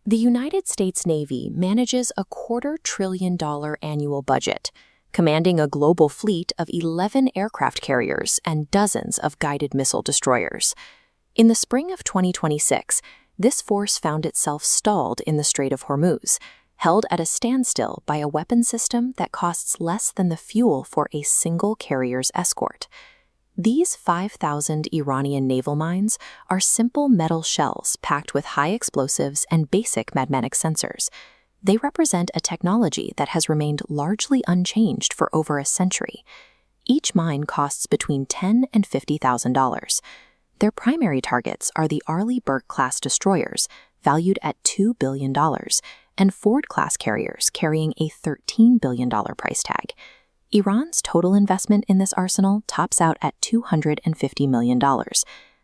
The United States Navy manages a $250 billion annual budget, commanding a global fleet of 11 aircraft carriers and dozens of guided missile destroyers. In the spring of 2026, this force found itself stalled in the Strait of Hormuz, held at a standstill by a weapon system that costs less than the fuel for a single carrier's escort. These 5,000 Iranian naval mines are simple metal shells packed with high explosives and basic magnetic sensors. They represent a technology that has remained largely unchanged for over a century. Each mine costs between $10,000 and $50,000. Their primary targets are the Arleigh Burke-class destroyers, valued at $2 billion, and Ford-class carriers carrying a $13 billion price tag. Iran's total investment in this arsenal tops out at $250 million.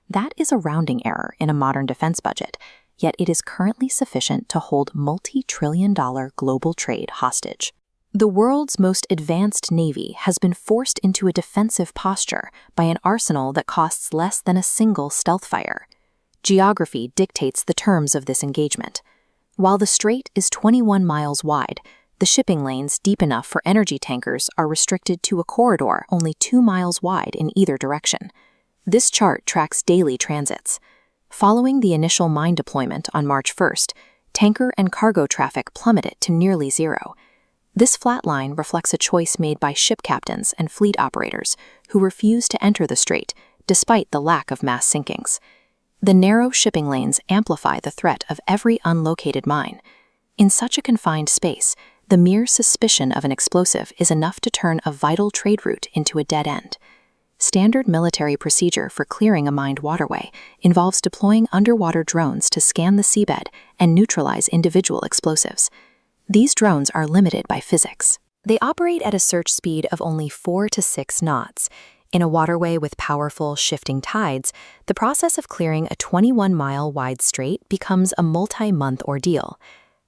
That is a rounding error in a modern defense budget, yet it is currently sufficient to hold multi-trillion-dollar global trade hostage. The world's most advanced navy has been forced into a defensive posture by an arsenal that costs less than a single stealth fighter. Geography dictates the terms of this engagement. While the strait is 21 miles wide, the shipping lanes deep enough for energy tankers are restricted to a corridor only 2 miles wide in either direction. This chart tracks daily transits. Following the initial mine deployment on March 1st, tanker and cargo traffic plummeted to nearly zero. This flat line reflects a choice made by ship captains and fleet operators who refuse to enter the strait despite the lack of mass sinkings. The narrow shipping lanes amplify the threat of every unlocated mine. In such a confined space, the mere suspicion of an explosive is enough to turn a vital trade route into a dead end. Standard military procedure for clearing a mined waterway involves deploying underwater drones to scan the seabed and neutralize individual explosives. These drones are limited by physics. They operate at a search speed of only 4 to 6 knots. In a waterway with powerful, shifting tides, the process of clearing a 21-mile-wide strait becomes a multi-month ordeal.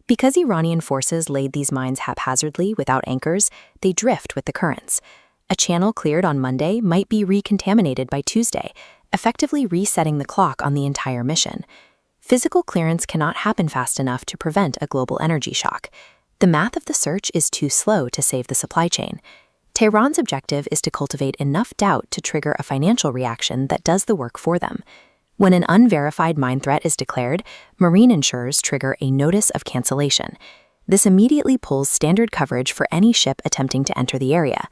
Because Iranian forces laid these mines haphazardly without anchors, they drift with the currents. A channel cleared on Monday might be recontaminated by Tuesday, effectively resetting the clock on the entire mission. Physical clearance cannot happen fast enough to prevent a global energy shock. The math of the search is too slow to save the supply chain. Tehran's objective is to cultivate enough doubt to trigger a financial reaction that does the work for them. When an unverified mine threat is declared, marine insurers trigger a notice of cancellation. This immediately pulls standard coverage for any ship attempting to enter the area.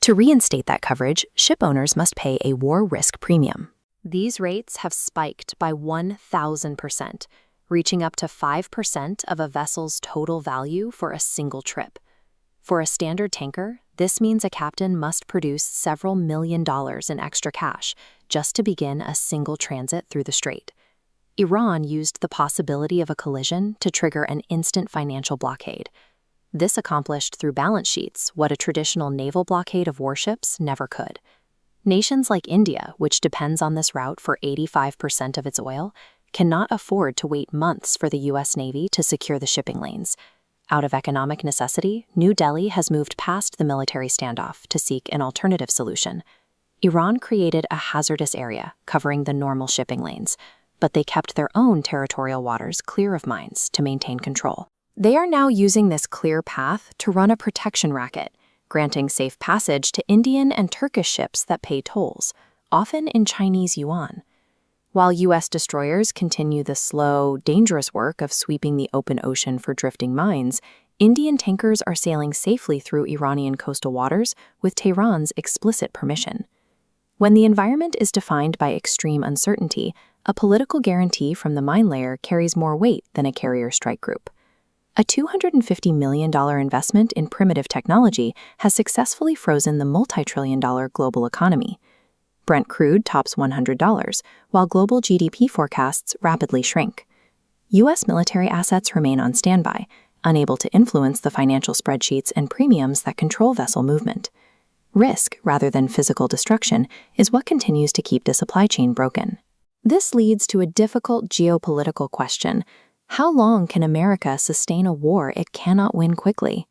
To reinstate that coverage, ship owners must pay a war risk premium. These rates have spiked by 1,000%, reaching up to 5% of a vessel's total value for a single trip. For a standard tanker, this means a captain must produce several $1 million in extra cash just to begin a single transit through the strait. Iran used the possibility of a collision to trigger an instant financial blockade. This accomplished through balance sheets what a traditional naval blockade of warships never could. Nations like India, which depends on this route for 85% of its oil, cannot afford to wait months for the U.S. Navy to secure the shipping lanes. Out of economic necessity, New Delhi has moved past the military standoff to seek an alternative solution. Iran created a hazardous area covering the normal shipping lanes, but they kept their own territorial waters clear of mines to maintain control. They are now using this clear path to run a protection racket, granting safe passage to Indian and Turkish ships that pay tolls, often in Chinese yuan. While U.S. destroyers continue the slow, dangerous work of sweeping the open ocean for drifting mines, Indian tankers are sailing safely through Iranian coastal waters with Tehran's explicit permission. When the environment is defined by extreme uncertainty, a political guarantee from the mine layer carries more weight than a carrier strike group. A $250 million investment in primitive technology has successfully frozen the multi-trillion-dollar global economy. Brent crude tops $100, while global GDP forecasts rapidly shrink. U.S. military assets remain on standby, unable to influence the financial spreadsheets and premiums that control vessel movement. Risk, rather than physical destruction, is what continues to keep the supply chain broken. This leads to a difficult geopolitical question. How long can America sustain a war it cannot win quickly?